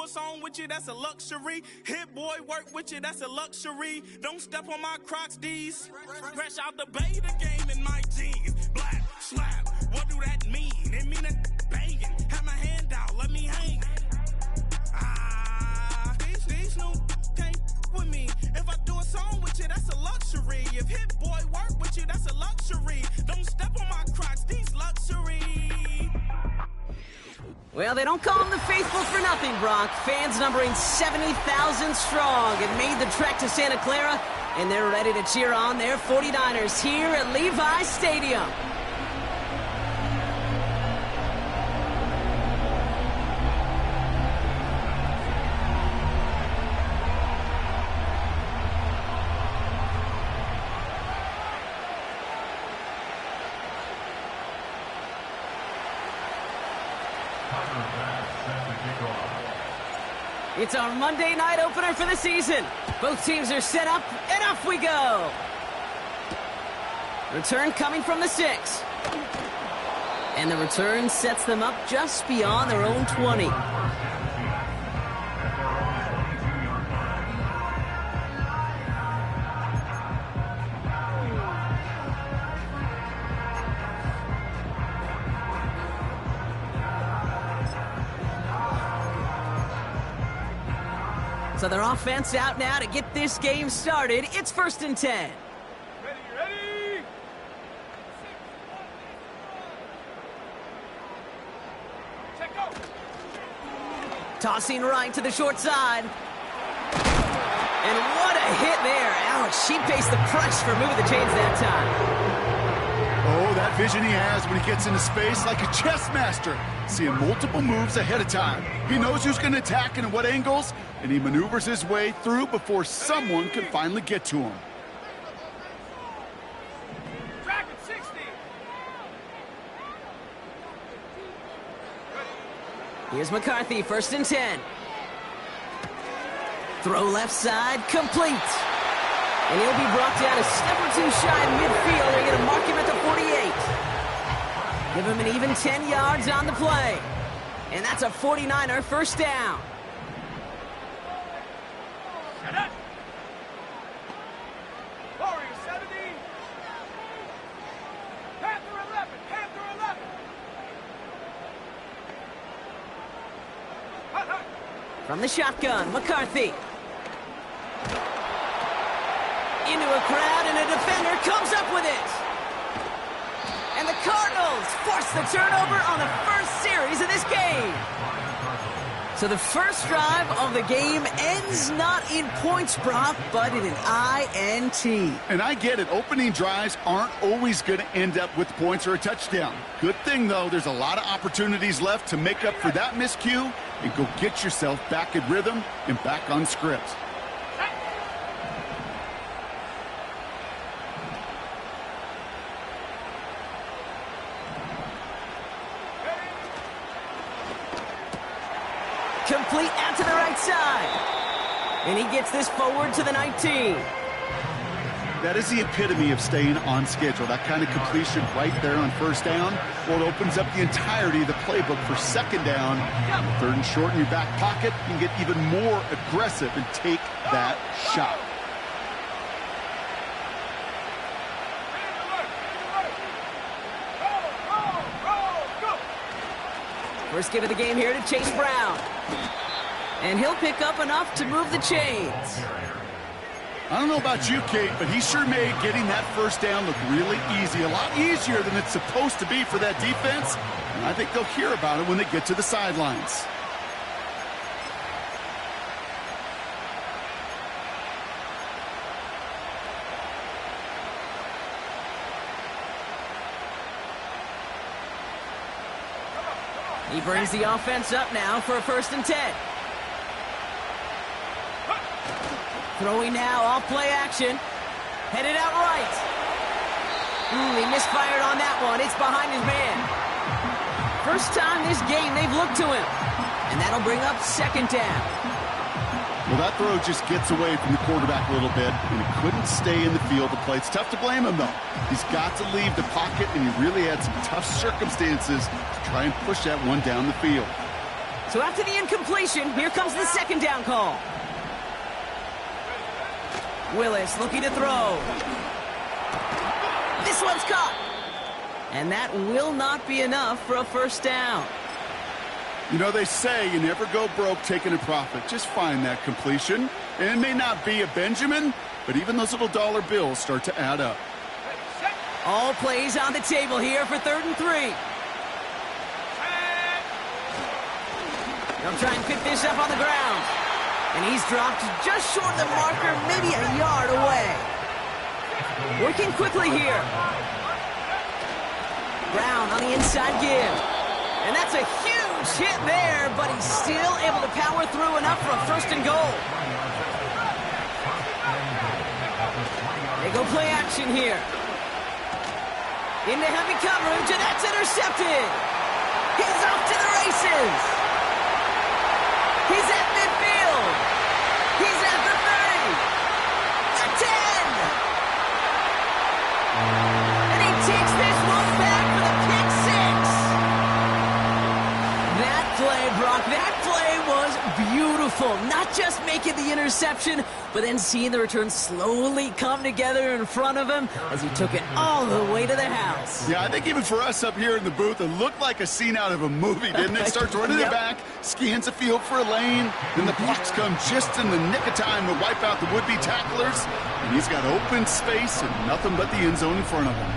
a song with you, that's a luxury. Hit boy work with you, that's a luxury. Don't step on my Crocs, D's. Fresh out the bay, the game in my jeans. Black slap, what do that mean? It mean a banging. Have my hand out, let me hang. These new can't with me. If I do a song with you, that's a luxury. If hit boy work with you, that's a luxury. Don't step on my Crocs, these luxury. Well, they don't call them the faithful for nothing, Brock. Fans numbering 70,000 strong have made the trek to Santa Clara, and they're ready to cheer on their 49ers here at Levi's Stadium. It's our Monday night opener for the season. Both teams are set up, and off we go. Return coming from the 6. And the return sets them up just beyond their own 20. So their offense out now to get this game started. It's 1st and 10. Ready! Check go! Tossing right to the short side. And what a hit there. Alex, she paced the press for moving the chains that time. Oh, that vision he has when he gets into space like a chess master, seeing multiple moves ahead of time. He knows who's going to attack and at what angles, and he maneuvers his way through before someone can finally get to him. Track at 60. Here's McCarthy, 1st and 10. Throw left side, complete. And he'll be brought down a step or two shy of midfield. They're going to mark him at the 48. Give him an even 10 yards on the play. And that's a 49er first down. Warrior 70. Panther 11. Panther 11. Hut, hut. From the shotgun, McCarthy. Into a crowd, and a defender comes up with it. And the Cardinals force the turnover on the first series of this game. So the first drive of the game ends not in points, Brock, but in an INT. And I get it. Opening drives aren't always going to end up with points or a touchdown. Good thing, though, there's a lot of opportunities left to make up for that miscue and go get yourself back in rhythm and back on script. Complete out to the right side. And he gets this forward to the 19. That is the epitome of staying on schedule. That kind of completion right there on first down. Well, it opens up the entirety of the playbook for second down. 3rd and short in your back pocket. You can get even more aggressive and take that shot. First give of the game here to Chase Brown. And he'll pick up enough to move the chains. I don't know about you, Kate, but he sure made getting that first down look really easy. A lot easier than it's supposed to be for that defense. And I think they'll hear about it when they get to the sidelines. He brings the offense up now for a 1st and 10. Throwing now, off play action. Headed out right. He misfired on that one. It's behind his man. First time this game they've looked to him. And that'll bring up 2nd down. Well, that throw just gets away from the quarterback a little bit, and he couldn't stay in the field to play. It's tough to blame him, though. He's got to leave the pocket, and he really had some tough circumstances to try and push that one down the field. So after the incompletion, here comes the second down call. Willis looking to throw. This one's caught. And that will not be enough for a first down. You know, they say you never go broke taking a profit. Just find that completion. And it may not be a Benjamin, but even those little dollar bills start to add up. All plays on the table here for 3rd and 3. They'll try and pick this up on the ground. And he's dropped just short of the marker, maybe a yard away. Working quickly here. Brown on the inside give. And that's a huge hit there, but he's still able to power through enough for a 1st and goal. They go play action here. Into heavy coverage, and that's intercepted. He's off to the races. He's at midfield. He's at the 30. The 10. And he takes this one back for the pick 6. That play, Brock, that play was beautiful. Not just making the interception, but then seeing the return slowly come together in front of him as he took it all the way to the house. Yeah, I think even for us up here in the booth, it looked like a scene out of a movie, didn't it? Starts running it back, scans the field for a lane, then the blocks come just in the nick of time to wipe out the would-be tacklers, and he's got open space and nothing but the end zone in front of him.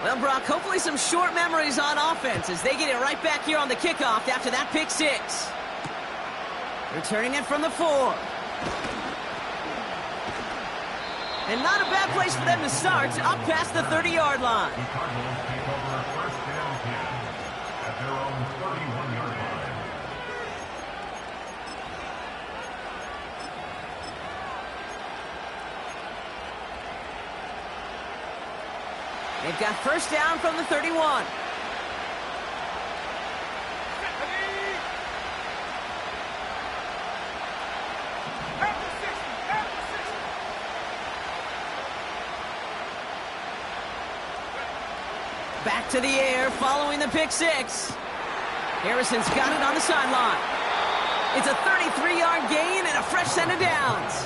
Well, Brock, hopefully some short memories on offense as they get it right back here on the kickoff after that pick 6. Returning it from the 4. And not a bad place for them to start, up past the 30-yard line. They've got first down from the 31. Back to the air following the pick 6. Harrison's got it on the sideline. It's a 33-yard gain and a fresh set of downs.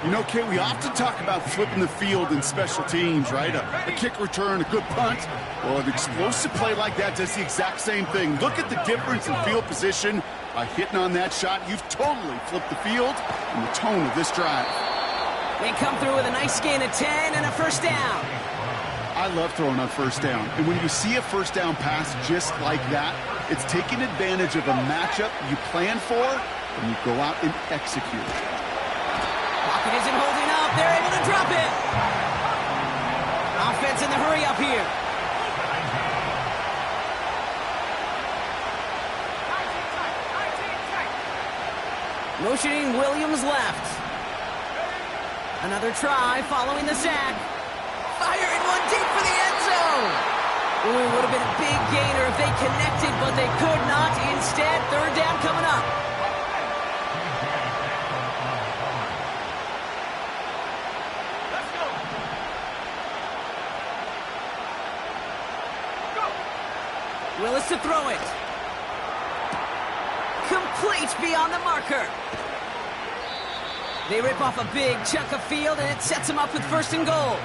You know, Kate, we often talk about flipping the field in special teams, right? A kick return, a good punt. Well, an explosive play like that does the exact same thing. Look at the difference in field position. By hitting on that shot, you've totally flipped the field and the tone of this drive. They come through with a nice gain of 10 and a first down. I love throwing on first down. And when you see a first down pass just like that, it's taking advantage of a matchup you plan for and you go out and execute. Pocket isn't holding up. They're able to drop it. Offense in the hurry up here. Motioning Williams left. Another try following the sack. Firing one deep for the end zone. Ooh, would have been a big gainer if they connected, but they could not. Instead, 3rd down coming up. Willis to throw it. Complete beyond the marker. They rip off a big chunk of field, and it sets them up with 1st and goal.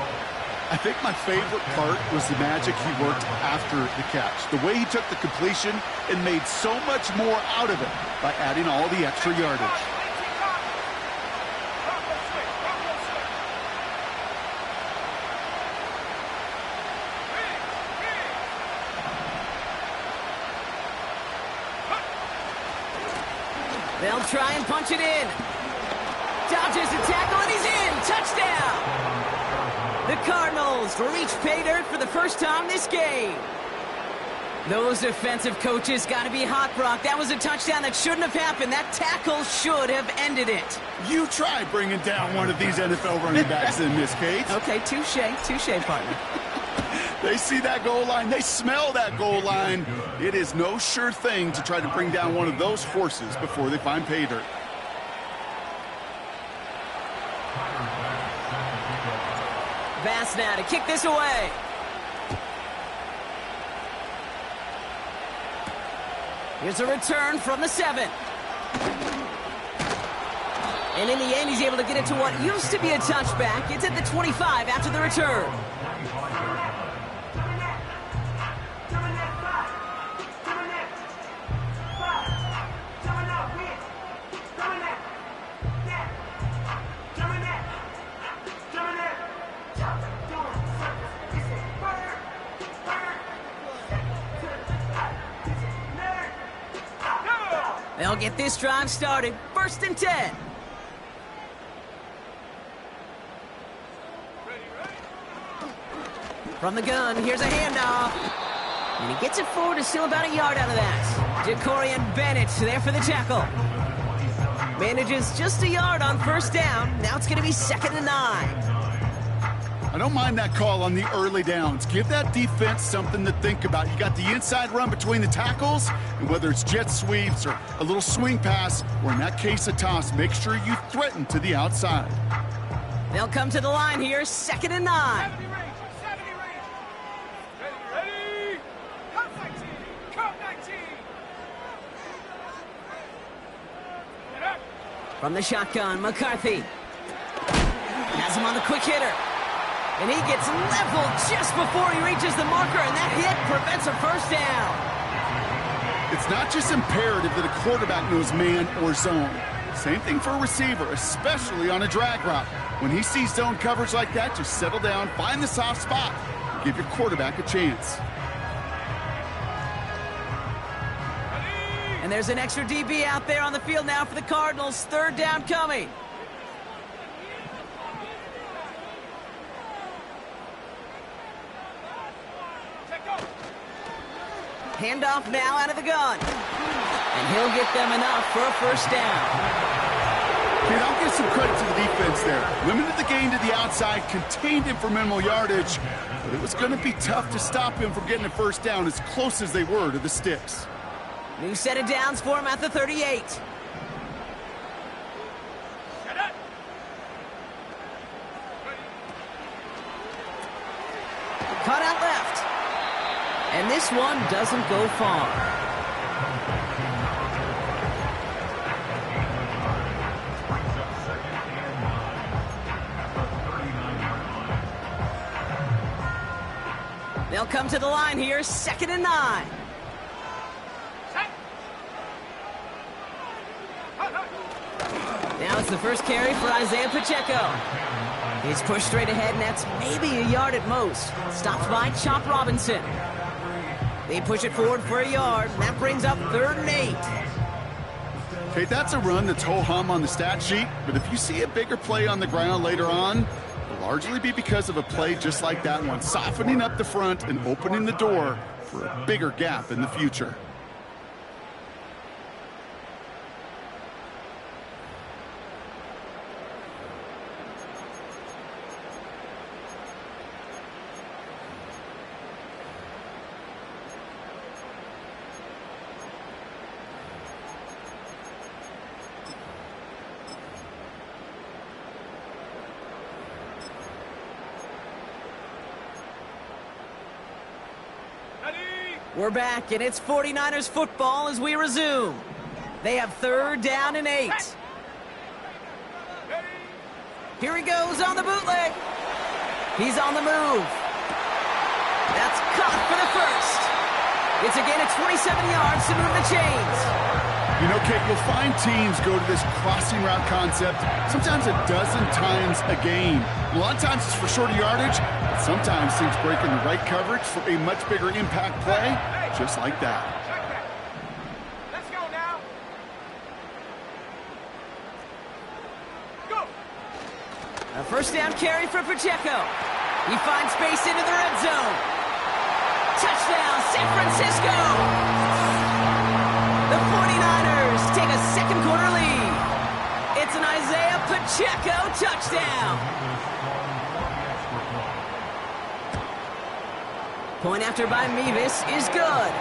I think my favorite part was the magic he worked after the catch. The way he took the completion and made so much more out of it by adding all the extra yardage. They'll try and punch it in. Dodges the tackle, and he's in. Touchdown. The Cardinals reach pay dirt for the first time this game. Those defensive coaches got to be hot, Brock. That was a touchdown that shouldn't have happened. That tackle should have ended it. You try bringing down one of these NFL running backs in this case. Okay, touche, partner. They see that goal line. They smell that goal line. It is no sure thing to try to bring down one of those horses before they find pay dirt. Bass now to kick this away. Here's a return from the 7. And in the end, he's able to get it to what used to be a touchback. It's at the 25 after the return. They'll get this drive started. 1st and 10. From the gun, here's a handoff. And he gets it forward to still about a yard out of that. Jacorian Bennett there for the tackle. Manages just a yard on 1st down. Now it's going to be 2nd and 9. I don't mind that call on the early downs. Give that defense something to think about. You got the inside run between the tackles, and whether it's jet sweeps or a little swing pass, or in that case a toss, make sure you threaten to the outside. They'll come to the line here, 2nd and 9. 70 range. Ready? Cut 19. Cut 19. Get up. From the shotgun, McCarthy. Has him on the quick hitter. And he gets leveled just before he reaches the marker, and that hit prevents a 1st down. It's not just imperative that a quarterback knows man or zone. Same thing for a receiver, especially on a drag route. When he sees zone coverage like that, just settle down, find the soft spot, and give your quarterback a chance. And there's an extra DB out there on the field now for the Cardinals. 3rd down coming. Handoff now out of the gun. And he'll get them enough for a 1st down. Kid, I'll give some credit to the defense there. Limited the gain to the outside, contained him for minimal yardage, but it was going to be tough to stop him from getting a 1st down as close as they were to the sticks. New set of downs for him at the 38. Get up. Cut out left. And this one doesn't go far. They'll come to the line here, 2nd and 9. Now it's the first carry for Isaiah Pacheco. He's pushed straight ahead, and that's maybe a yard at most. Stopped by Chop Robinson. They push it forward for a yard, and that brings up 3rd and 8. Okay, that's a run that's ho-hum on the stat sheet, but if you see a bigger play on the ground later on, it'll largely be because of a play just like that one, softening up the front and opening the door for a bigger gap in the future. We're back, and it's 49ers football as we resume. They have 3rd down and 8. Here he goes on the bootleg. He's on the move. That's caught for the 1st. It's a gain of 27 yards to move the chains. You know, Kate, you'll find teams go to this crossing route concept sometimes a dozen times a game. A lot of times it's for shorter yardage, but sometimes teams break in the right coverage for a much bigger impact play, just like that. Check that. Let's go now. Go. A 1st down carry for Pacheco. He finds space into the red zone. Touchdown, San Francisco! The 49ers take a 2nd quarter lead. It's an Isaiah Pacheco touchdown. Point after by Mevis is good.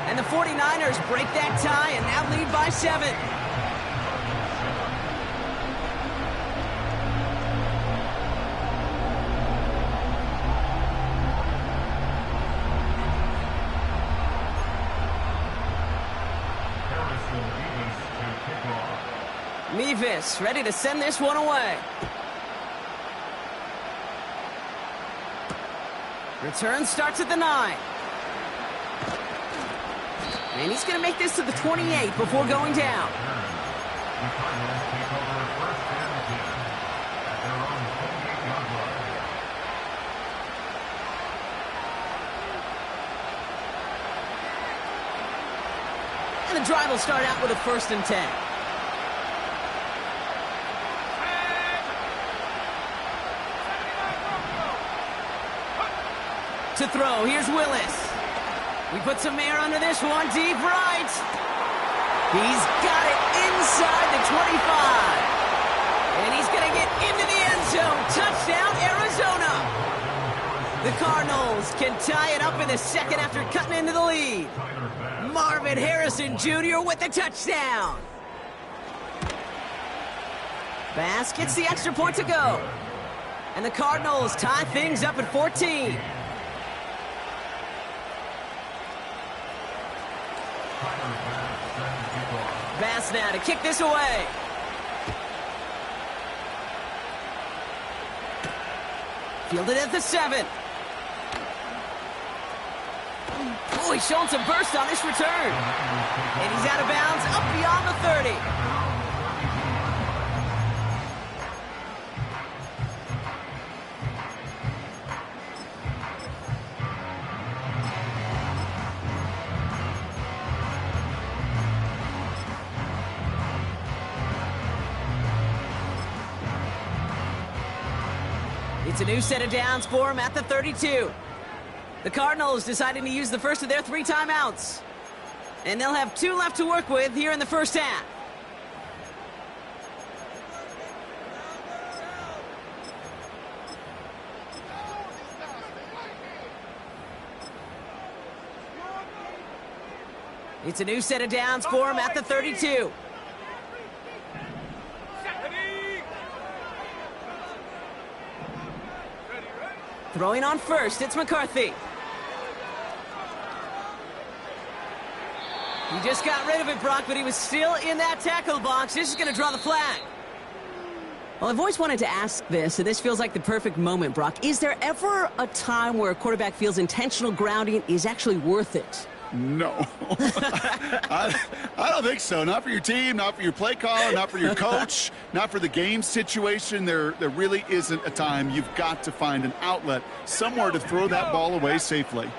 And the 49ers break that tie and now lead by 7. Mevis ready to send this one away. Return starts at the 9. And he's going to make this to the 28 before going down. And the drive will start out with a 1st and 10. To throw, here's Willis. We put some air under this one, deep right. He's got it inside the 25. And he's going to get into the end zone. Touchdown, Arizona. The Cardinals can tie it up in the second after cutting into the lead. Marvin Harrison Jr. with the touchdown. Bass gets the extra point to go. And the Cardinals tie things up at 14. Bass now to kick this away. Fielded at the 7. Oh, he's showing some burst on this return. And he's out of bounds up beyond the 30. It's a new set of downs for him at the 32. The Cardinals deciding to use the first of their 3 timeouts. And they'll have 2 left to work with here in the first half. It's a new set of downs for him at the 32. Throwing on first, it's McCarthy. He just got rid of it, Brock, but he was still in that tackle box. This is going to draw the flag. Well, I've always wanted to ask this, and this feels like the perfect moment, Brock. Is there ever a time where a quarterback feels intentional grounding is actually worth it? No. I don't think so. Not for your team, not for your play caller, not for your coach, not for the game situation. There really isn't a time. You've got to find an outlet, somewhere to throw that ball away safely.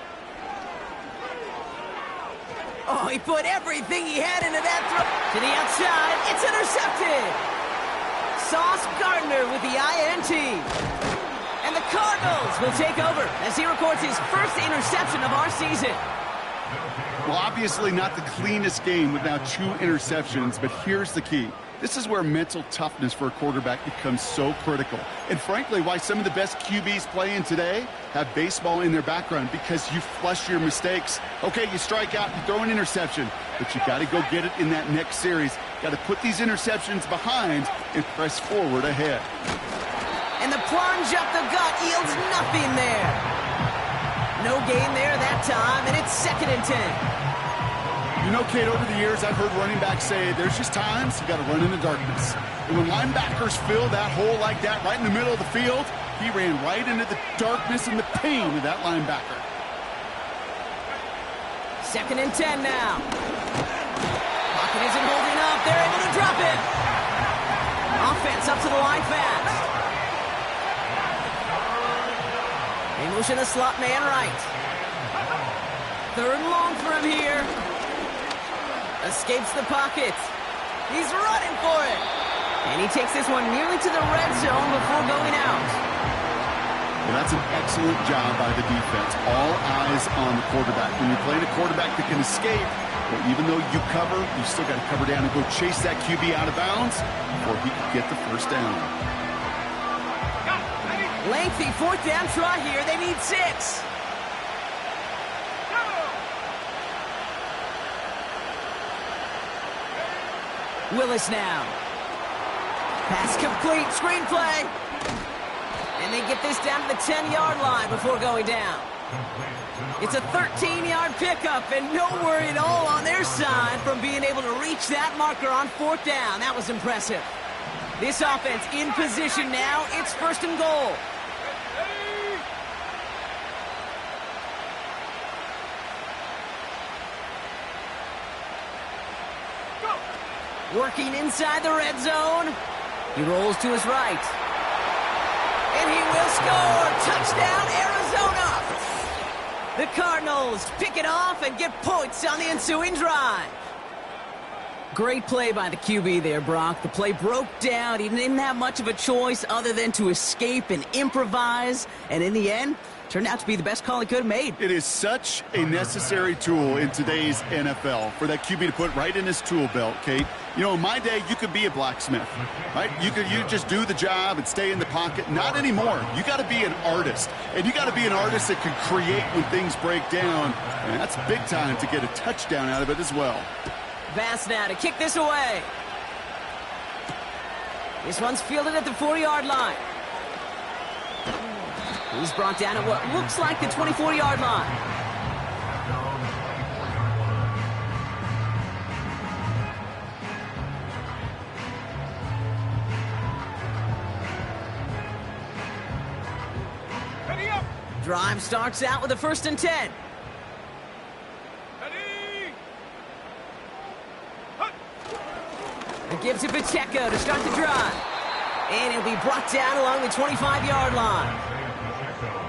Oh, he put everything he had into that throw. To the outside, it's intercepted. Sauce Gardner with the INT. And the Cardinals will take over as he records his first interception of our season. Well, obviously not the cleanest game with now 2 interceptions, but here's the key. This is where mental toughness for a quarterback becomes so critical. And frankly, why some of the best QBs playing today have baseball in their background, because you flush your mistakes. Okay, you strike out, you throw an interception, but you got to go get it in that next series. Got to put these interceptions behind and press forward ahead. And the plunge up the gut yields nothing there. No gain there that time, and it's 2nd and 10. You know, Kate, over the years, I've heard running backs say there's just times you got to run in the darkness. And when linebackers fill that hole like that right in the middle of the field, he ran right into the darkness and the pain of that linebacker. 2nd and 10 now. Pocket isn't holding up. They're able to drop it. Offense up to the line fast. They motion the slot man right. 3rd and long for him here. Escapes the pocket. He's running for it. And he takes this one nearly to the red zone before going out. Well, that's an excellent job by the defense. All eyes on the quarterback. When you're playing a quarterback that can escape, well, even though you cover, you still got to cover down and go chase that QB out of bounds before he can get the first down. Lengthy 4th down try here. They need 6. Willis now. Pass complete. Screenplay. And they get this down to the 10-yard line before going down. It's a 13-yard pickup, and no worry at all on their side from being able to reach that marker on 4th down. That was impressive. This offense in position now. It's 1st and goal. Working inside the red zone. He rolls to his right. And he will score. Touchdown, Arizona. The Cardinals pick it off and get points on the ensuing drive. Great play by the QB there, Brock. The play broke down. He didn't have much of a choice other than to escape and improvise. And in the end, turned out to be the best call he could have made. It is such a necessary tool in today's NFL for that QB to put right in his tool belt, Kate. You know, in my day, you could be a blacksmith, right? You just do the job and stay in the pocket. Not anymore. You got to be an artist, and you got to be an artist that can create when things break down, and that's big time to get a touchdown out of it as well. Bass now to kick this away. This one's fielded at the 40-yard line. He's brought down at what looks like the 24-yard line. Ready up. Drive starts out with a 1st and 10. Ready. It gives to Pacheco to start the drive. And he'll be brought down along the 25-yard line.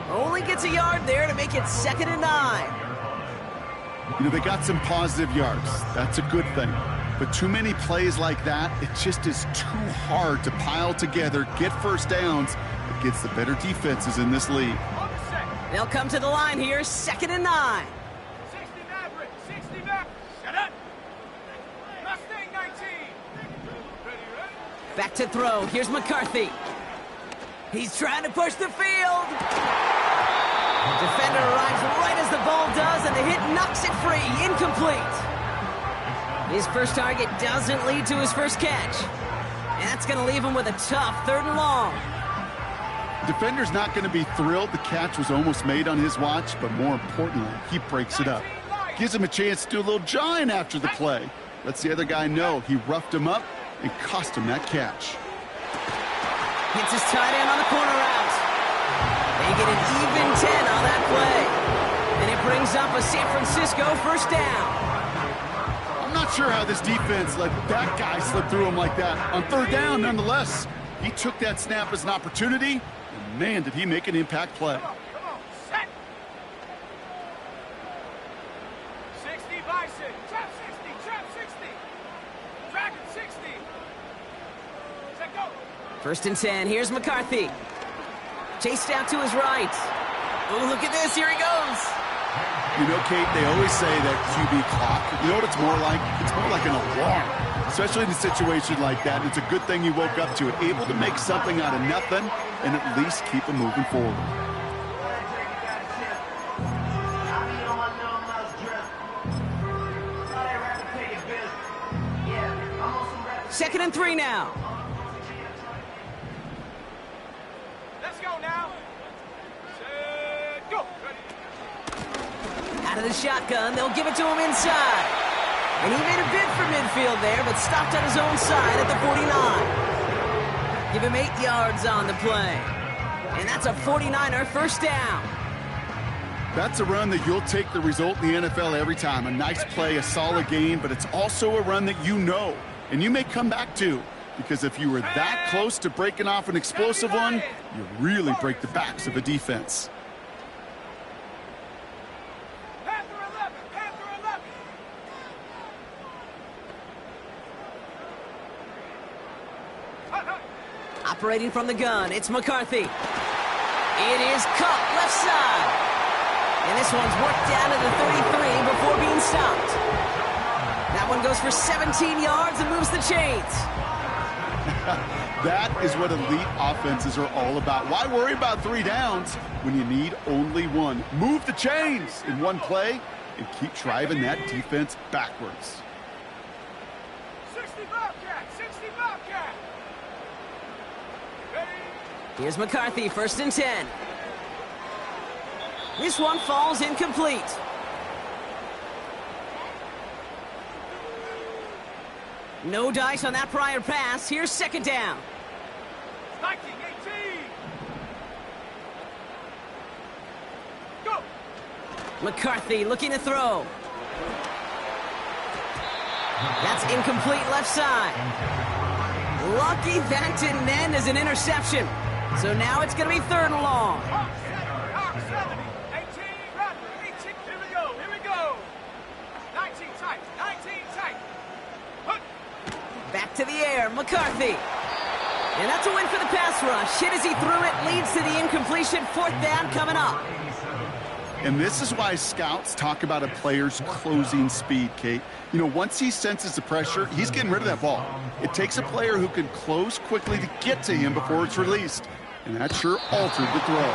Only gets a yard there to make it 2nd and 9. You know, they got some positive yards. That's a good thing. But too many plays like that, it just is too hard to pile together, get first downs against the better defenses in this league. On the set. They'll come to the line here, 2nd and 9. 60 Maverick. 60 Maverick. Shut up. Mustang 19. Ready. Back to throw. Here's McCarthy. He's trying to push the field. The defender arrives right as the ball does, and the hit knocks it free. Incomplete. His first target doesn't lead to his first catch. And that's going to leave him with a tough 3rd and long. Defender's not going to be thrilled the catch was almost made on his watch, but more importantly, he breaks it up. Gives him a chance to do a little jawing after the play. Lets the other guy know he roughed him up and cost him that catch. Hits his tight end on the corner route. They get an even 10 on that play. And it brings up a San Francisco 1st down. I'm not sure how this defense let that guy slip through him like that. On 3rd down, nonetheless, he took that snap as an opportunity, and man, did he make an impact play. Come on. Set. 60 Bison. Trap 60. Trap 60. Dragon 60. Set go. 1st and 10. Here's McCarthy. Chased out to his right. Oh, look at this. Here he goes. You know, Kate, they always say that QB clock, you know what it's more like? It's more like an alarm, especially in a situation like that. It's a good thing you woke up to it, able to make something out of nothing and at least keep them moving forward. Second and 3 now. Let's go now. Set go. Ready. Out of the shotgun, they'll give it to him inside. And he made a bid for midfield there, but stopped on his own side at the 49. Give him 8 yards on the play. And that's a 49er 1st down. That's a run that you'll take the result in the NFL every time. A nice play, a solid game, but it's also a run that you know, and you may come back to, because if you were that close to breaking off an explosive one, you really break the backs of a defense. Operating from the gun, it's McCarthy. It is caught left side. And this one's worked down to the 33 before being stopped. That one goes for 17 yards and moves the chains. That is what elite offenses are all about. Why worry about 3 downs when you need only 1? Move the chains in one play and keep driving that defense backwards. 60 Bobcat. 60 Bobcat. Here's McCarthy, 1st and 10. This one falls incomplete. No dice on that prior pass. Here's second down. 19, 18. Go. McCarthy looking to throw. That's incomplete left side. Lucky that didn't end as an interception. So now it's going to be third and long. 18, run, 18. Here we go. 19 tight, 19 tight. Hook. Back to the air, McCarthy. And that's a win for the pass rush. Hit as he threw it, leads to the incompletion. Fourth down coming up. And this is why scouts talk about a player's closing speed, Kate. You know, once he senses the pressure, he's getting rid of that ball. It takes a player who can close quickly to get to him before it's released. And that sure altered the throw.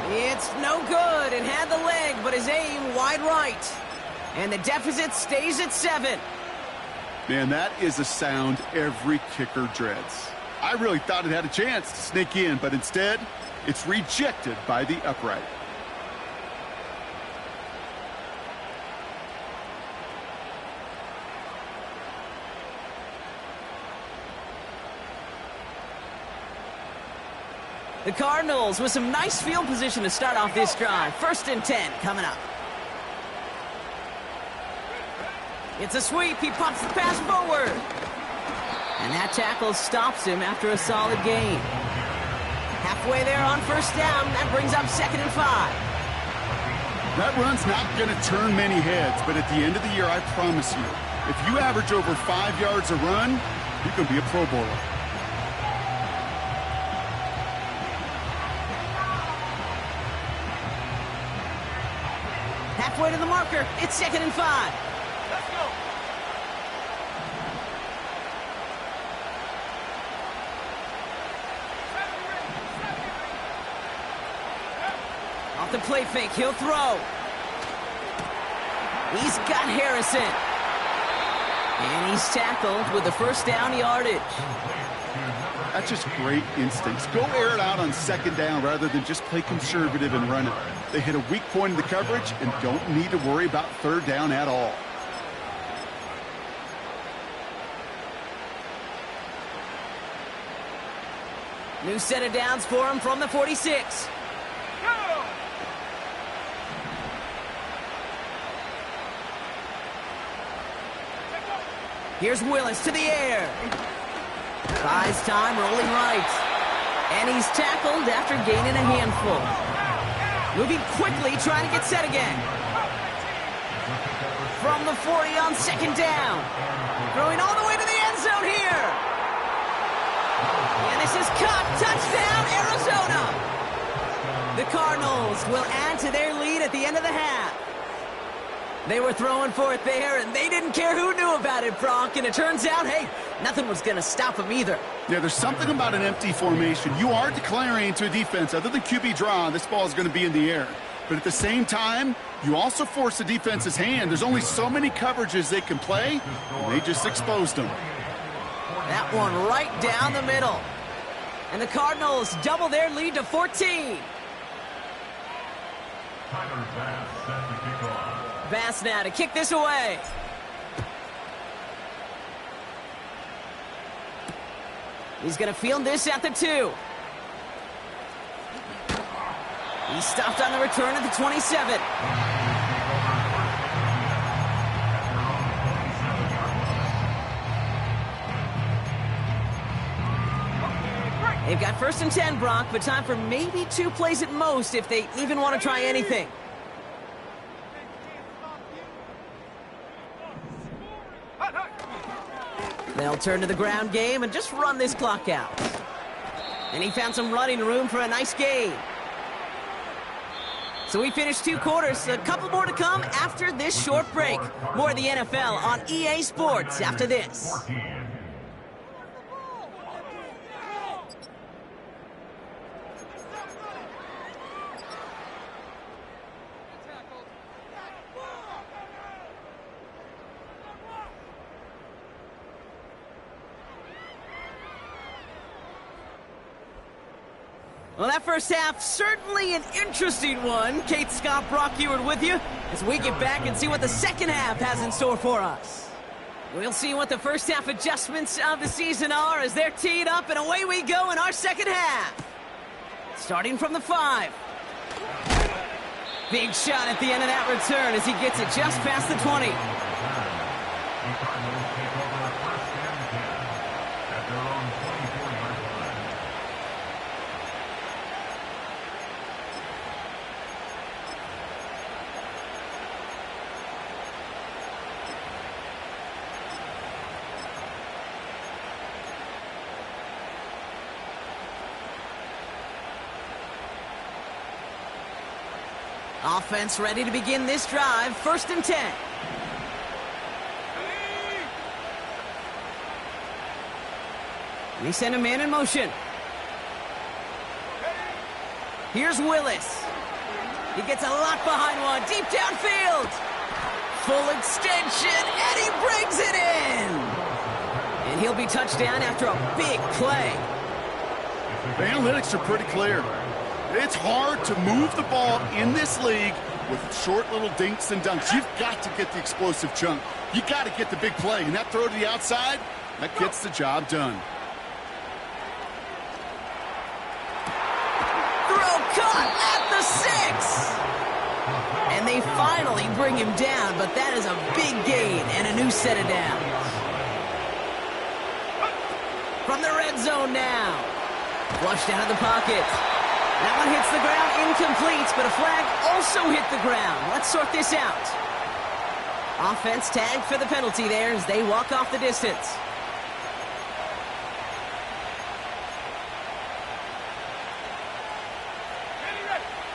It's no good and had the leg, but his aim wide right. And the deficit stays at 7. Man, that is a sound every kicker dreads. I really thought it had a chance to sneak in, but instead, it's rejected by the upright. The Cardinals with some nice field position to start off this drive. 1st and 10 coming up. It's a sweep. He pops the pass forward. And that tackle stops him after a solid gain. Halfway there on 1st down. That brings up 2nd and 5. That run's not going to turn many heads, but at the end of the year, I promise you, if you average over 5 yards a run, you can be a Pro Bowler. Halfway to the marker. It's 2nd and 5. Let's go. Off the play fake, he'll throw. He's got Harrison. And he's tackled with the 1st down yardage. That's just great instincts. Go air it out on 2nd down rather than just play conservative and run it. They hit a weak point in the coverage and don't need to worry about 3rd down at all. New set of downs for him from the 46. Go. Here's Willis to the air. Buys time, rolling right. And he's tackled after gaining a handful. Moving quickly, trying to get set again. From the 40 on 2nd down. Throwing all the way to the end zone here. And this is caught. Touchdown, Arizona. The Cardinals will add to their lead at the end of the half. They were throwing for it there, and they didn't care who knew about it, Brock. And it turns out, hey, nothing was going to stop them either. Yeah, there's something about an empty formation. You are declaring to a defense, other than QB draw, this ball is going to be in the air. But at the same time, you also force the defense's hand. There's only so many coverages they can play, and they just exposed them. That one right down the middle. And the Cardinals double their lead to 14. Bass now to kick this away. He's going to field this at the 2. He's stopped on the return at the 27. They've got 1st and 10, Brock, but time for maybe 2 plays at most if they even want to try anything. They'll turn to the ground game and just run this clock out. And he found some running room for a nice gain. So we finished 2 quarters. A couple more to come after this short break. More of the NFL on EA Sports after this. Well, that first half, certainly an interesting one. Kate Scott, Brock Ewart with you as we get back and see what the second half has in store for us. We'll see what the first half adjustments of the season are as they're teed up, and away we go in our second half. Starting from the 5. Big shot at the end of that return as he gets it just past the 20. Offense ready to begin this drive. 1st and 10. And he sent a man in motion. Here's Willis. He gets a lot behind one. Deep downfield. Full extension, and he brings it in. And he'll be touchdown after a big play. The analytics are pretty clear. It's hard to move the ball in this league with short little dinks and dunks. You've got to get the explosive chunk. You got to get the big play. And that throw to the outside, that gets the job done. Throw caught at the 6. And they finally bring him down, but that is a big gain and a new set of downs. From the red zone now. Flushed out of the pocket. That one hits the ground, incomplete, but a flag also hit the ground. Let's sort this out. Offense tagged for the penalty there as they walk off the distance.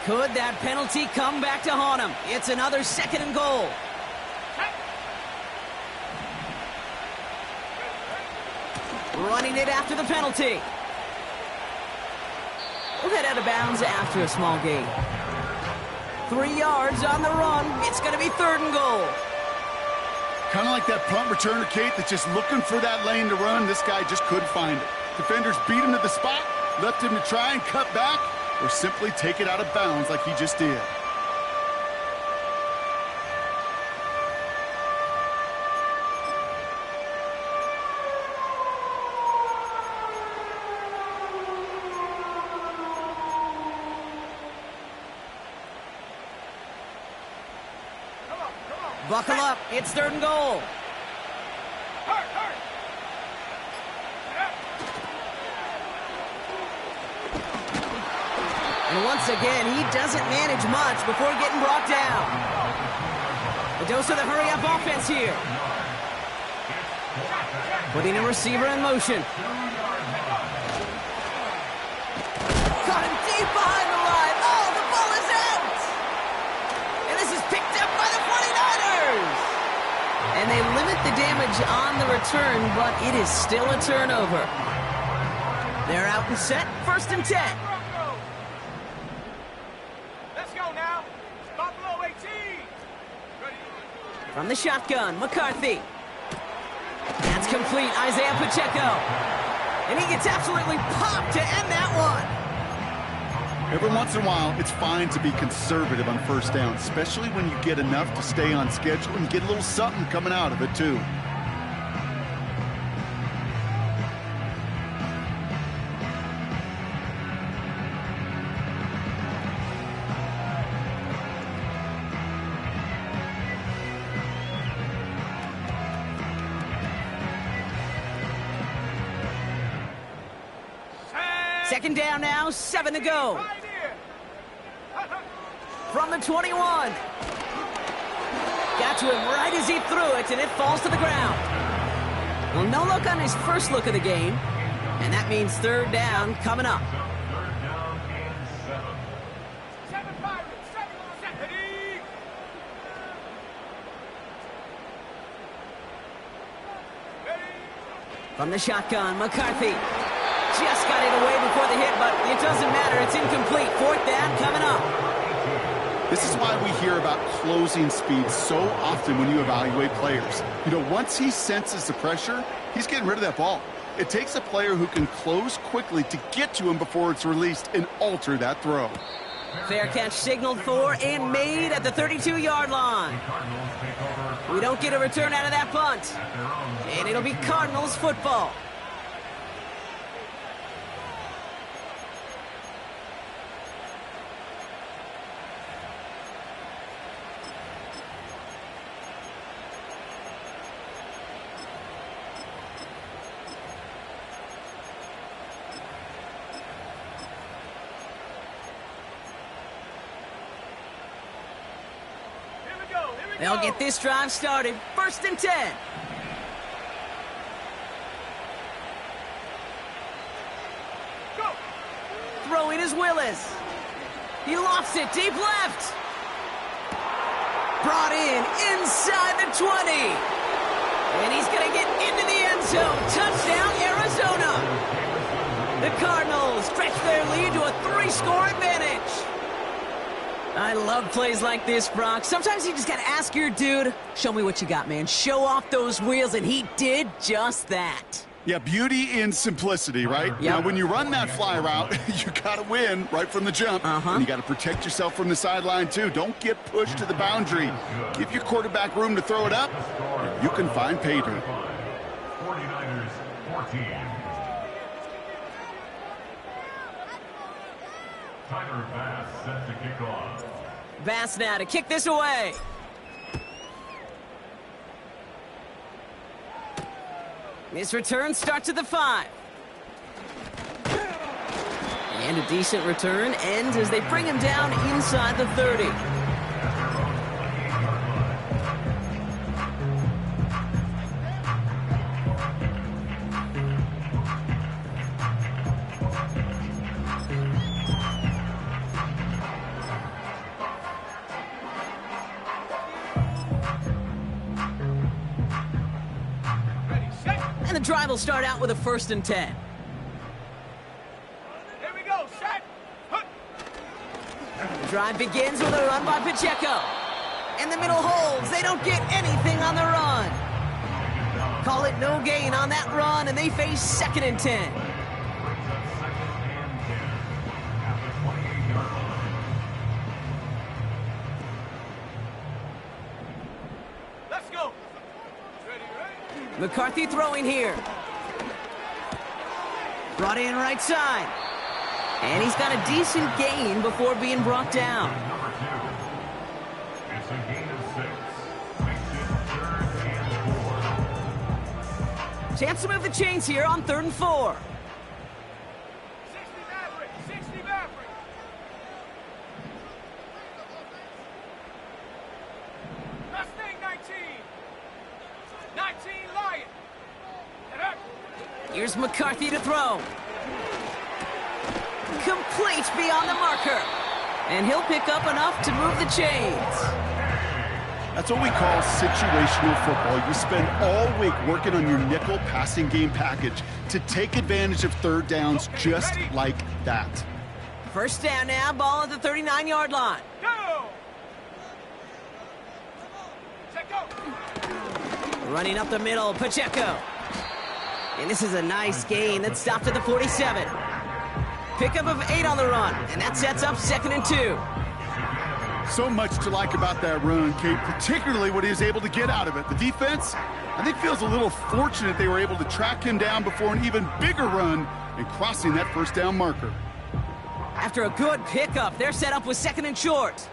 Could that penalty come back to haunt him? It's another 2nd and goal. Running it after the penalty. We'll head out of bounds after a small gain. 3 yards on the run. It's going to be 3rd and goal. Kind of like that punt returner, Kate, that's just looking for that lane to run. This guy just couldn't find it. Defenders beat him to the spot, left him to try and cut back, or simply take it out of bounds like he just did. Buckle up. It's 3rd and goal. And once again, he doesn't manage much before getting brought down. A dose of the hurry-up offense here. Putting a receiver in motion. Caught him deep behind the line. Oh, the ball is out! And this is picked up by the 49ers! And they limit the damage on the return, but it is still a turnover. They're out and set. 1st and 10. Let's go now. Buffalo 18. Ready. From the shotgun, McCarthy. That's complete, Isaiah Pacheco. And he gets absolutely popped to end that one. Every once in a while, it's fine to be conservative on 1st down, especially when you get enough to stay on schedule and get a little something coming out of it, too. Second down now, 7 to go. From the 21. Got to him right as he threw it, and it falls to the ground. Well, no look on his first look of the game, and that means 3rd down coming up. From the shotgun, McCarthy. Just got it away before the hit, but it doesn't matter. It's incomplete. 4th down coming up. This is why we hear about closing speed so often when you evaluate players. You know, once he senses the pressure, he's getting rid of that ball. It takes a player who can close quickly to get to him before it's released and alter that throw. Fair catch signaled for and made at the 32-yard line. We don't get a return out of that punt. And it'll be Cardinals football. They'll get this drive started. 1st and 10. Go. Throwing is Willis. He lofts it deep left. Brought in inside the 20. And he's going to get into the end zone. Touchdown, Arizona. The Cardinals stretch their lead to a 3-score advantage. I love plays like this, Brock. Sometimes you just got to ask your dude, show me what you got, man. Show off those wheels, and he did just that. Yeah, beauty in simplicity, right? Yep. Now, when you run that fly route, you got to win right from the jump. And you got to protect yourself from the sideline, too. Don't get pushed to the boundary. Give your quarterback room to throw it up, and you can find pay dirt. 49ers 14. Tyler Bass set to kick off. Bass now to kick this away. This return starts at the 5. And a decent return ends as they bring him down inside the 30. And the drive will start out with a 1st and 10. Here we go. Set. Hook. The drive begins with a run by Pacheco. And the middle holds. They don't get anything on the run. Call it no gain on that run, and they face 2nd and 10. Let's go. Ready. McCarthy throwing here. Brought in right side. And he's got a decent gain before being brought down. Number 2. It's a gain of 6. Makes it 3rd and 4. Chance to move the chains here on 3rd and 4. 60 Maverick. 60 Maverick. Mustang 19. 19 Lion. And up. Here's McCarthy to throw. Complete beyond the marker. And he'll pick up enough to move the chains. That's what we call situational football. You spend all week working on your nickel passing game package to take advantage of 3rd downs just like that. 1st down now, ball at the 39-yard line. Go. Set go. Running up the middle, Pacheco. And this is a nice gain that stopped at the 47. Pickup of 8 on the run, and that sets up 2nd and 2. So much to like about that run, Kate, particularly what he was able to get out of it. The defense, I think, feels a little fortunate they were able to track him down before an even bigger run and crossing that 1st down marker. After a good pickup, they're set up with 2nd and short.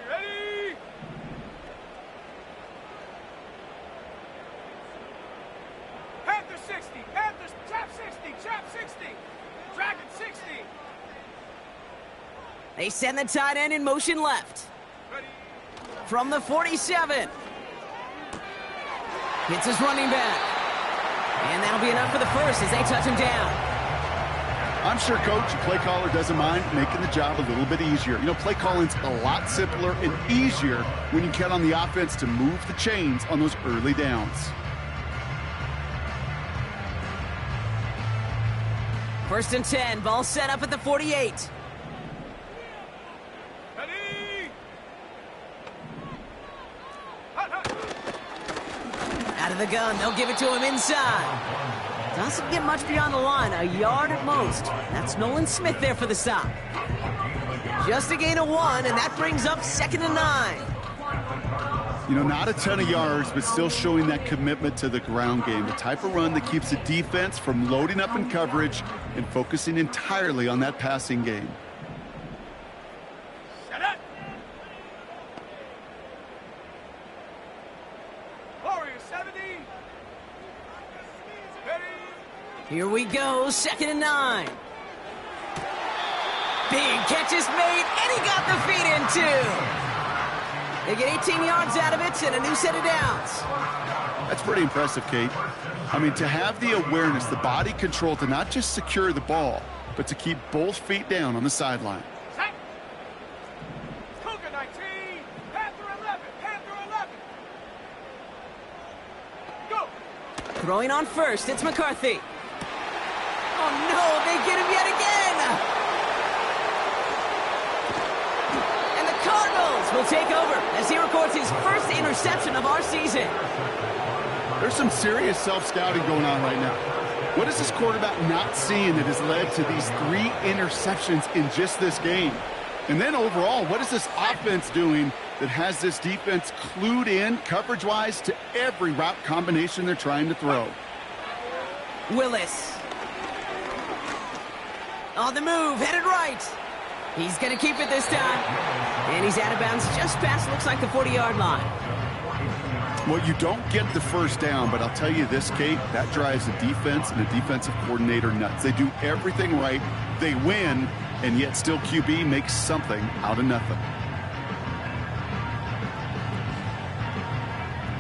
Ready. Panther 60. Panthers, trap 60. Trap 60. Dragon 60. They send the tight end in motion left. Ready. From the 47. Hits his running back. And that'll be enough for the first as they touch him down. I'm sure Coach and play caller doesn't mind making the job a little bit easier. You know, play calling's a lot simpler and easier when you count on the offense to move the chains on those early downs. 1st and 10, ball set up at the 48. Out of the the gun. They'll give it to him inside. Doesn't get much beyond the line, a yard at most. That's Nolan Smith there for the stop. Just a gain of 1, and that brings up 2nd and 9. You know, not a ton of yards, but still showing that commitment to the ground game. The type of run that keeps the defense from loading up in coverage and focusing entirely on that passing game. Set up. Warriors 70. Ready. Here we go, 2nd and 9. Big catch is made, and he got the feet in too. They get 18 yards out of it and a new set of downs. That's pretty impressive, Kate. I mean, to have the awareness, the body control to not just secure the ball, but to keep both feet down on the sideline. Set. Cougar 19. Panther 11. Panther 11. Go. Throwing on first, it's McCarthy. Oh no, they get him yet again! And the Cardinals will take over as he records his first interception of our season. There's some serious self-scouting going on right now. What is this quarterback not seeing that has led to these 3 interceptions in just this game? And then overall, what is this offense doing that has this defense clued in coverage-wise to every route combination they're trying to throw? Willis. On the move, headed right. He's going to keep it this time. And he's out of bounds just past, looks like the 40-yard line. Well, you don't get the first down, but I'll tell you this, Kate, that drives the defense and the defensive coordinator nuts. They do everything right, they win, and yet still QB makes something out of nothing.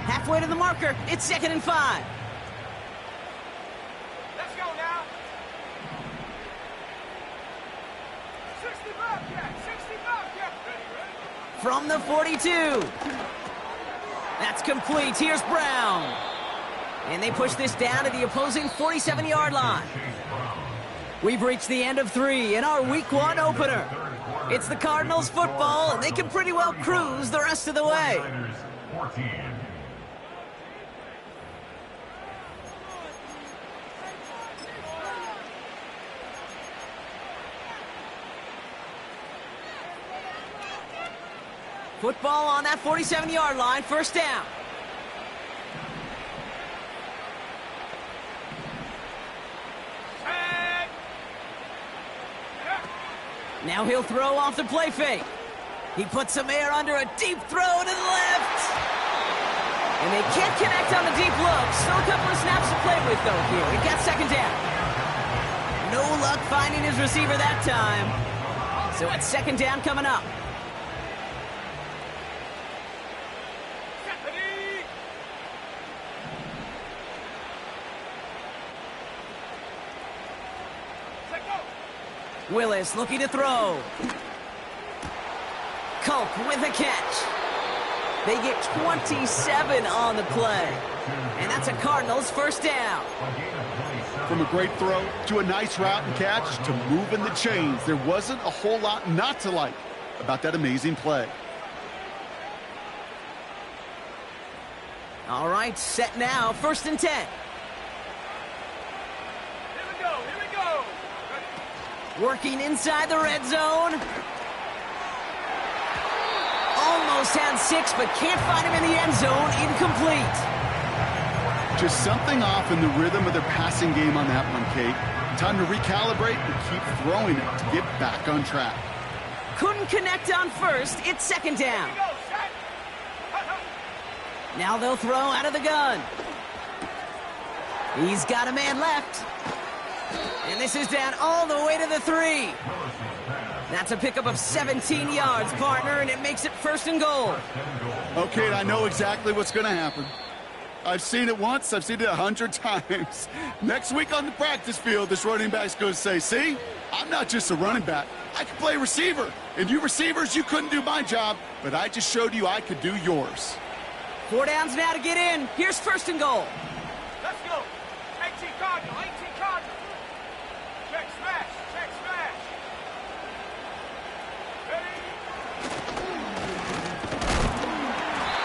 Halfway to the marker, it's 2nd and 5. Let's go now. 65 cat. 65 cat. Ready. From the 42. That's complete. Here's Brown. And they push this down to the opposing 47-yard line. We've reached the end of 3 in our Week 1 opener. It's the Cardinals football, and they can pretty well cruise the rest of the way. Football on that 47-yard line, first down. Now he'll throw off the play fake. He puts some air under a deep throw to the left. And they can't connect on the deep look. Still a couple of snaps to play with, though, here. He got 2nd down. No luck finding his receiver that time. So it's 2nd down coming up. Willis looking to throw. Culp with a catch. They get 27 on the play. And that's a Cardinals first down. From a great throw to a nice route and catch to moving the chains, there wasn't a whole lot not to like about that amazing play. All right, set now, 1st and 10. Here we go. Here we go. Working inside the red zone. Almost had 6, but can't find him in the end zone. Incomplete. Just something off in the rhythm of their passing game on that one, Kate. Time to recalibrate and keep throwing it to get back on track. Couldn't connect on first. It's 2nd down. Go, set. Now they'll throw out of the gun. He's got a man left. And this is down all the way to the 3. That's a pickup of 17 yards, partner, and it makes it 1st and goal. Okay, I know exactly what's going to happen. I've seen it once, I've seen it 100 times. Next week on the practice field, this running back's going to say, see, I'm not just a running back. I can play receiver. And you receivers, you couldn't do my job, but I just showed you I could do yours. 4 downs now to get in. Here's 1st and goal. Let's go. 18 Cardinal. 18 Cardinal. Check smash. Check smash.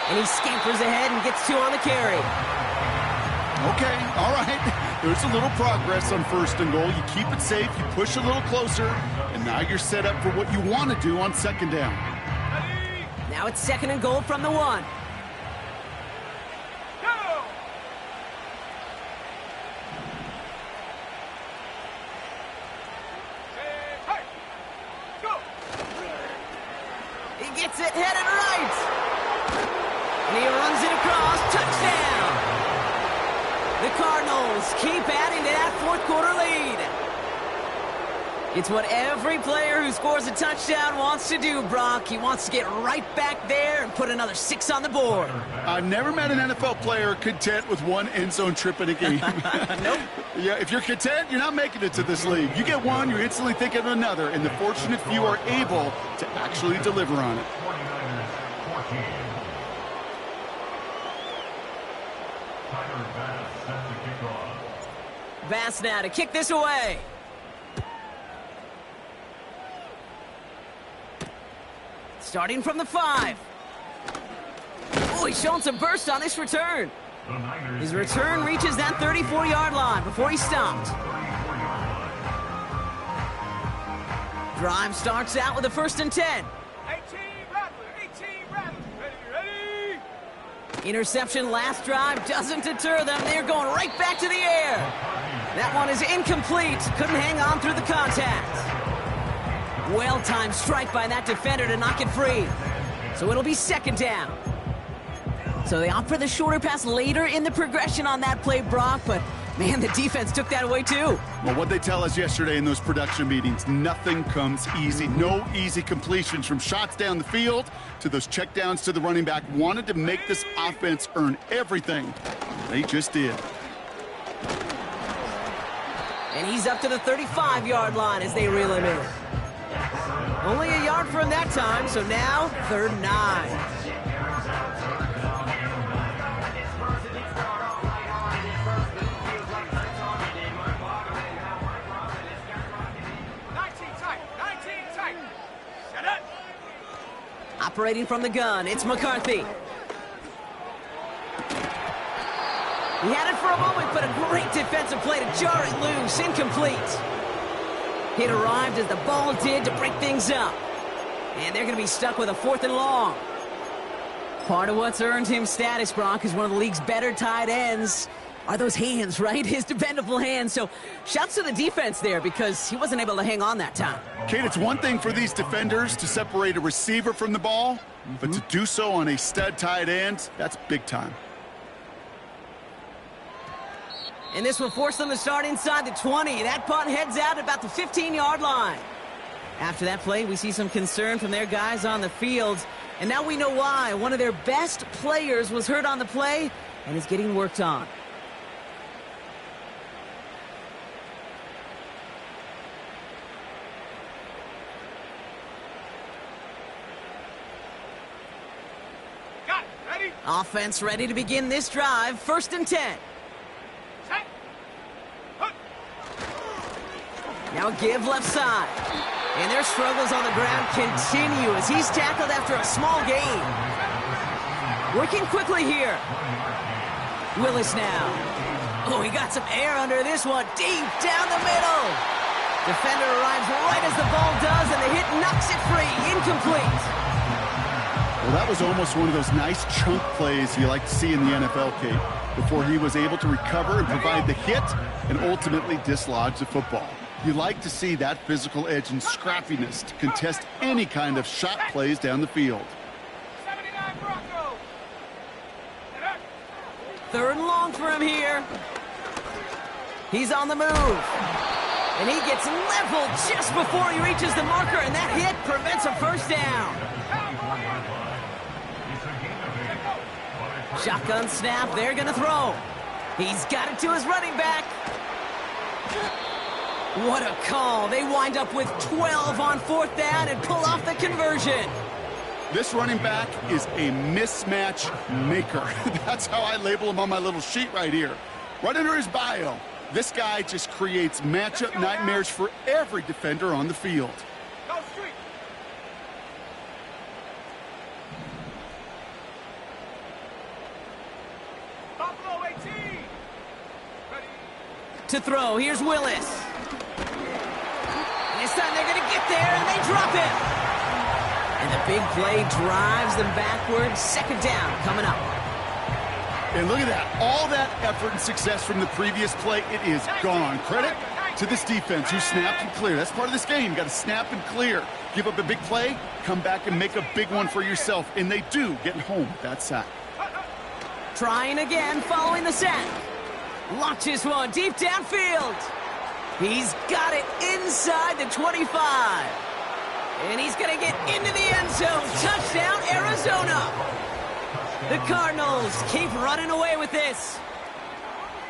And he scampers ahead and gets 2 on the carry. Okay, all right. There's a little progress on 1st and goal. You keep it safe, you push a little closer, and now you're set up for what you want to do on 2nd down. Now it's 2nd and goal from the 1. Go! Hey! Go! He gets it headed right. And he runs it across. Touchdown! The Cardinals keep adding to that 4th quarter lead. It's what every player who scores a touchdown wants to do, Brock. He wants to get right back there and put another 6 on the board. I've never met an NFL player content with one end zone trip in a game. Nope. Yeah, if you're content, you're not making it to this league. You get one, you're instantly thinking of another, and the fortunate few are able to actually deliver on it. 49ers 14. Tyler Bass set the kickoff. Bass now to kick this away. Starting from the 5. Oh, he's showing some burst on this return. The Niners His return reaches that 34-yard line before he stopped. Drive starts out with a 1st and 10. 18 Rattler. Ready? Interception last drive doesn't deter them. They're going right back to the air. That one is incomplete. Couldn't hang on through the contact. Well-timed strike by that defender to knock it free. So it'll be 2nd down. So they opt for the shorter pass later in the progression on that play, Brock, but man, the defense took that away too. Well, what they tell us yesterday in those production meetings, nothing comes easy. No easy completions from shots down the field to those checkdowns to the running back. Wanted to make this offense earn everything. They just did. And he's up to the 35-yard line as they reel him in. Only a yard from that time, so now 3rd and 9. 19 tight. Shut up. Operating from the gun, it's McCarthy. He had it for a moment, but a great defensive play to jar it loose. Incomplete. Hit arrived as the ball did to break things up. And they're going to be stuck with a 4th and long. Part of what's earned him status, Brock, is one of the league's better tight ends. Are those hands, right? His dependable hands. So shouts to the defense there because he wasn't able to hang on that time. Kate, it's one thing for these defenders to separate a receiver from the ball, but to do so on a stud tight end, that's big time. And this will force them to start inside the 20. That punt heads out at about the 15-yard line. After that play, we see some concern from their guys on the field. And now we know why. One of their best players was hurt on the play and is getting worked on. Got it. Ready? Offense ready to begin this drive. 1st and 10. Set. Hook. Now a give left side. And their struggles on the ground continue as he's tackled after a small gain. Working quickly here. Willis now. Oh, he got some air under this one. Deep down the middle. Defender arrives right as the ball does, and the hit knocks it free. Incomplete. Well, that was almost one of those nice chunk plays you like to see in the NFL, Kate, before he was able to recover and provide the hit and ultimately dislodge the football. You like to see that physical edge and scrappiness to contest any kind of shot plays down the field. 79 Broncos. 3rd and long for him here. He's on the move. And he gets leveled just before he reaches the marker, and that hit prevents a 1st down. Shotgun snap, they're going to throw. He's got it to his running back. What a call. They wind up with 12 on 4th down and pull off the conversion. This running back is a mismatch maker. That's how I label him on my little sheet right here. Right under his bio, this guy just creates matchup nightmares for every defender on the field. Go street. Buffalo 18. to throw. Here's Willis. And this time they're going to get there, and they drop him. And the big play drives them backwards. Second down coming up. And look at that. All that effort and success from the previous play, it is gone. Credit to this defense who snapped and cleared. That's part of this game. You got to snap and clear. Give up a big play, come back and make a big one for yourself. And they do, getting home with that sack. Trying again following the sack. Launches one deep downfield. He's got it inside the 25. And he's going to get into the end zone. Touchdown, Arizona. The Cardinals keep running away with this.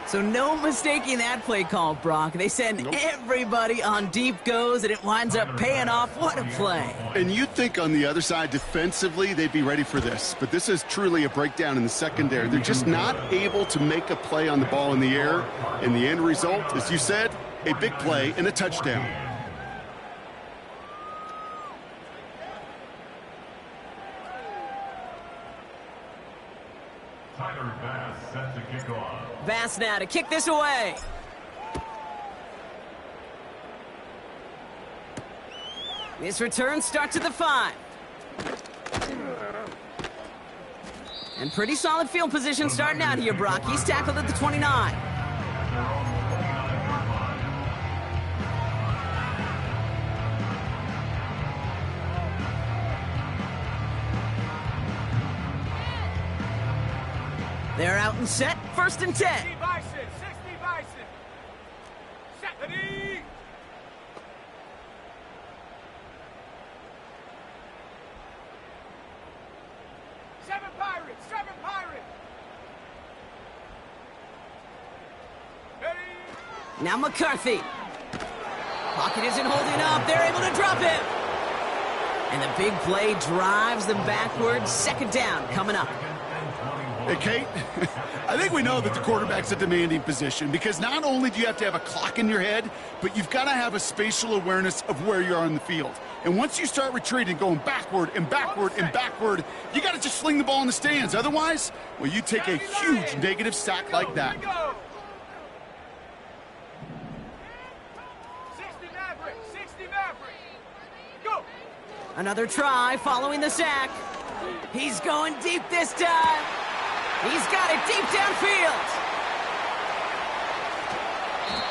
So no mistaking that play call, Brock. They send everybody on deep goes, and it winds up paying off. What a play. And you'd think on the other side, defensively, they'd be ready for this. But this is truly a breakdown in the secondary. They're just not able to make a play on the ball in the air. And the end result, as you said, a big play and a touchdown. Tyler Bass set to kick off. Bass now to kick this away. This return starts at the 5. And pretty solid field position starting out here, Brock. He's tackled at the 29. They're out and set. First and 10. 60 Bison, 60 Bison. Set the knee. Seven Pirates, 7 Pirates. Ready. Now McCarthy. Pocket isn't holding up. They're able to drop him. And the big play drives them backwards. Second down coming up. Hey, Kate, I think we know that the quarterback's a demanding position because not only do you have to have a clock in your head, but you've got to have a spatial awareness of where you are on the field. And once you start retreating, going backward and backward and backward, you got to just sling the ball in the stands. Otherwise, well, you take a huge negative sack like that. 60 Maverick, 60 Maverick. Go. Another try following the sack. He's going deep this time. He's got it deep downfield.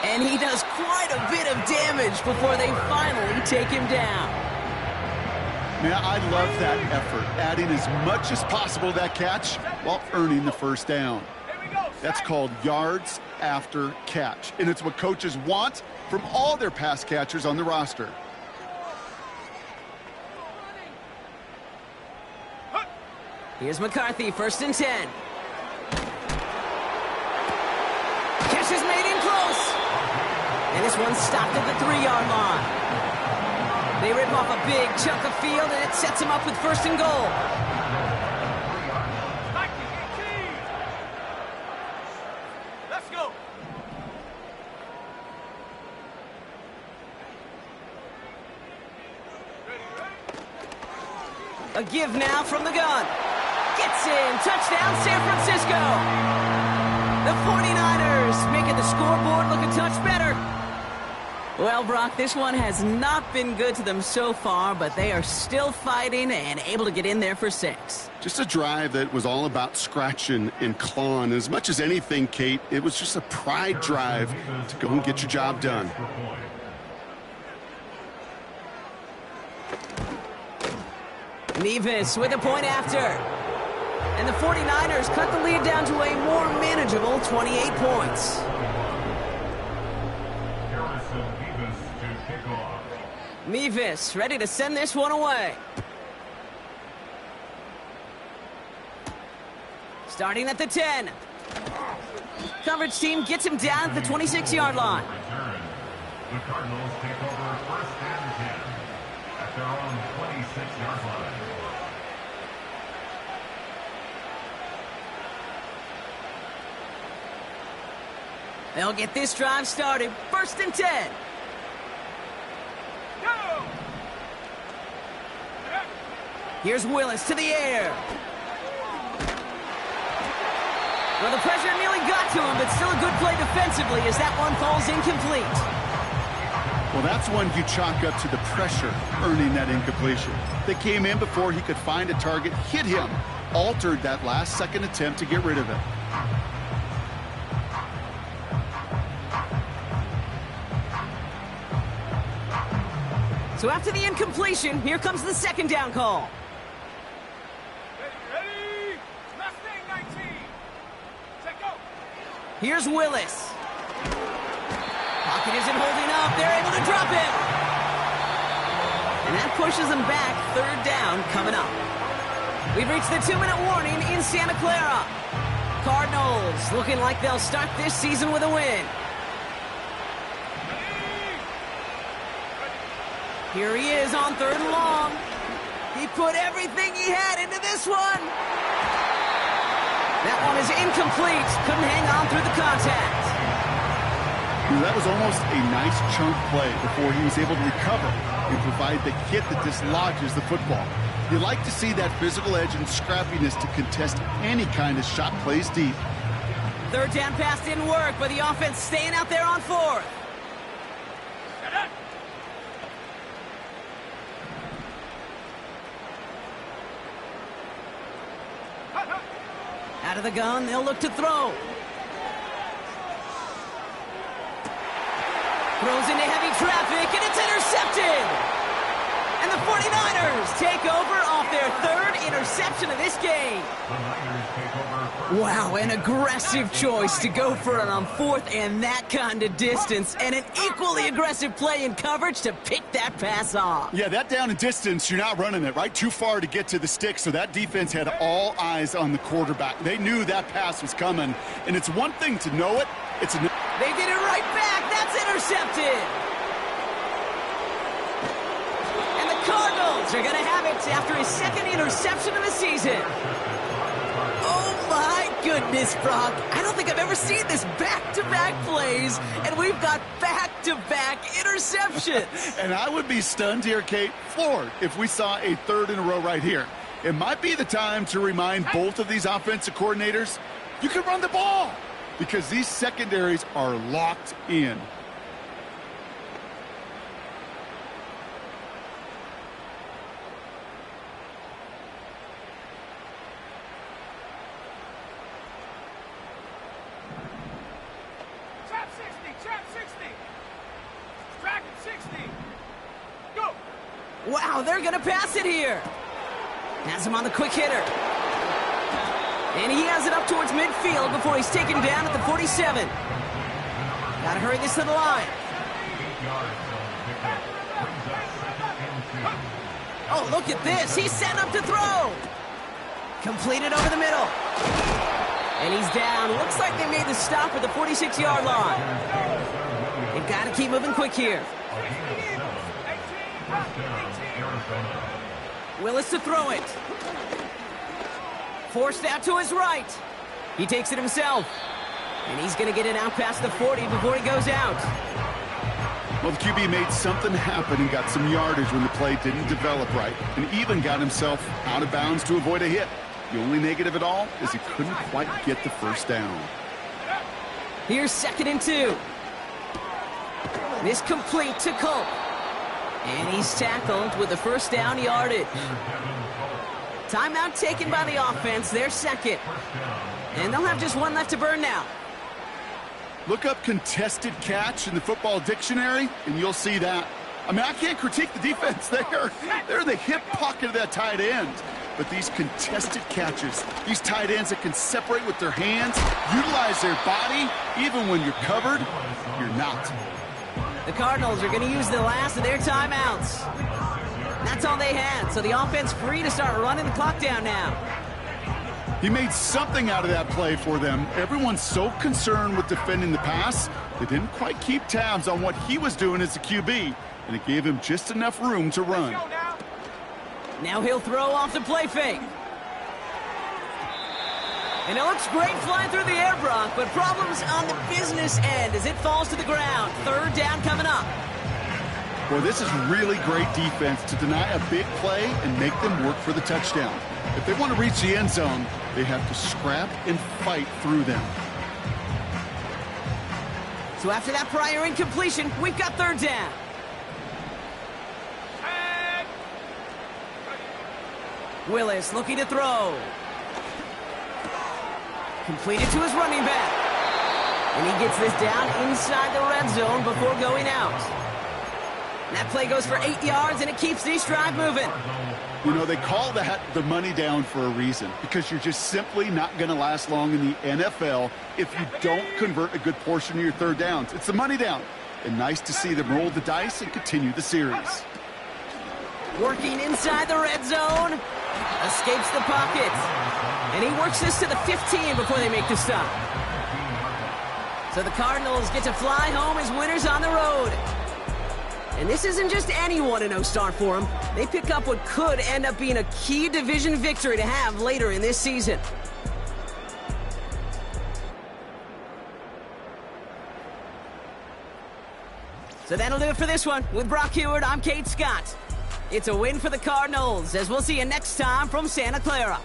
And he does quite a bit of damage before they finally take him down. Man, I love that effort, adding as much as possible to that catch while earning the first down. That's called yards after catch, and it's what coaches want from all their pass catchers on the roster. Here's McCarthy, first and 10. Catch is made in close. And this one stopped at the 3-yard line. They rip off a big chunk of field, and it sets them up with first and goal. Let's go. A give now from the gun. Gets in. Touchdown, San Francisco. The 49ers making the scoreboard look a touch better. Well, Brock, this one has not been good to them so far, but they are still fighting and able to get in there for 6. Just a drive that was all about scratching and clawing. As much as anything, Kate, it was just a pride drive to go and get your job done. Nevis with a point after. And the 49ers cut the lead down to a more manageable 28 points. Harrison Nevis to kick off. Nevis ready to send this one away. Starting at the 10. Coverage team gets him down at the 26-yard line. Return. The Cardinals take over first and 10 at their own 26-yard line. They'll get this drive started. First and 10. Go. Here's Willis to the air. Well, the pressure nearly got to him, but still a good play defensively as that one falls incomplete. Well, that's one you chalk up to the pressure earning that incompletion. They came in before he could find a target, hit him, altered that last-second attempt to get rid of it. So after the incompletion, here comes the second down call. Ready? Mustang 19. Set go. Here's Willis. Pocket isn't holding up. They're able to drop him. And that pushes them back. Third down coming up. We've reached the 2-minute warning in Santa Clara. Cardinals looking like they'll start this season with a win. Here he is on 3rd and long. He put everything he had into this one. That one is incomplete. Couldn't hang on through the contact. That was almost a nice chunk play before he was able to recover and provide the hit that dislodges the football. You like to see that physical edge and scrappiness to contest any kind of shot plays deep. Third down pass didn't work, but the offense staying out there on 4th. Out of the gun, they'll look to throw. Throws into heavy traffic, and it's intercepted! And the 49ers take over off their 3rd interception of this game. Wow, an aggressive choice to go for it on 4th and that kind of distance, and an equally aggressive play in coverage to pick that pass off. Yeah, that down and distance, you're not running it, right? Too far to get to the stick, so that defense had all eyes on the quarterback. They knew that pass was coming, and it's one thing to know it. They did it right back. That's intercepted. And the Cardinals are going to have it after his 2nd interception of the season. Oh, my goodness, Brock. I don't think I've ever seen this back-to-back plays, and we've got back-to-back interceptions. And I would be stunned here, Kate, floored, if we saw a 3rd in a row right here. It might be the time to remind both of these offensive coordinators, you can run the ball, because these secondaries are locked in. Trap 60. Dragon 60. Go. Wow, they're going to pass it here. Has him on the quick hitter. And he has it up towards midfield before he's taken down at the 47. Got to hurry this to the line. Oh, look at this. He's setting up to throw. Completed over the middle. And he's down. Looks like they made the stop at the 46-yard line. They've got to keep moving quick here. Willis to throw it. Forced out to his right. He takes it himself. And he's going to get it out past the 40 before he goes out. Well, the QB made something happen and got some yardage when the play didn't develop right, and even got himself out of bounds to avoid a hit. The only negative at all is he couldn't quite get the first down. Here's 2nd and 2. This complete to Culp. And he's tackled with the first down yardage. Timeout taken by the offense, their 2nd. And they'll have just one left to burn now. Look up contested catch in the football dictionary, and you'll see that. I mean, I can't critique the defense there. They're in the hip pocket of that tight end. But these contested catches, these tight ends that can separate with their hands, utilize their body, even when you're covered, you're not. The Cardinals are going to use the last of their timeouts. That's all they had, so the offense free to start running the clock down now. He made something out of that play for them. Everyone's so concerned with defending the pass, they didn't quite keep tabs on what he was doing as a QB, and it gave him just enough room to run. Now he'll throw off the play fake. And it looks great flying through the air, Brock, but problems on the business end as it falls to the ground. 3rd down coming up. Well, this is really great defense to deny a big play and make them work for the touchdown. If they want to reach the end zone, they have to scrap and fight through them. So after that prior incompletion, we've got third down. Willis looking to throw. Completed to his running back. And he gets this down inside the red zone before going out. And that play goes for 8 yards, and it keeps this drive moving. You know, they call that the money down for a reason, because you're just simply not going to last long in the NFL if you don't convert a good portion of your third downs. It's the money down. And nice to see them roll the dice and continue the series. Working inside the red zone. Escapes the pocket. And he works this to the 15 before they make the stop. So the Cardinals get to fly home as winners on the road. And this isn't just any 1-0 start for them. They pick up what could end up being a key division victory to have later in this season. So that'll do it for this one. With Brock Huard, I'm Kate Scott. It's a win for the Cardinals, as we'll see you next time from Santa Clara.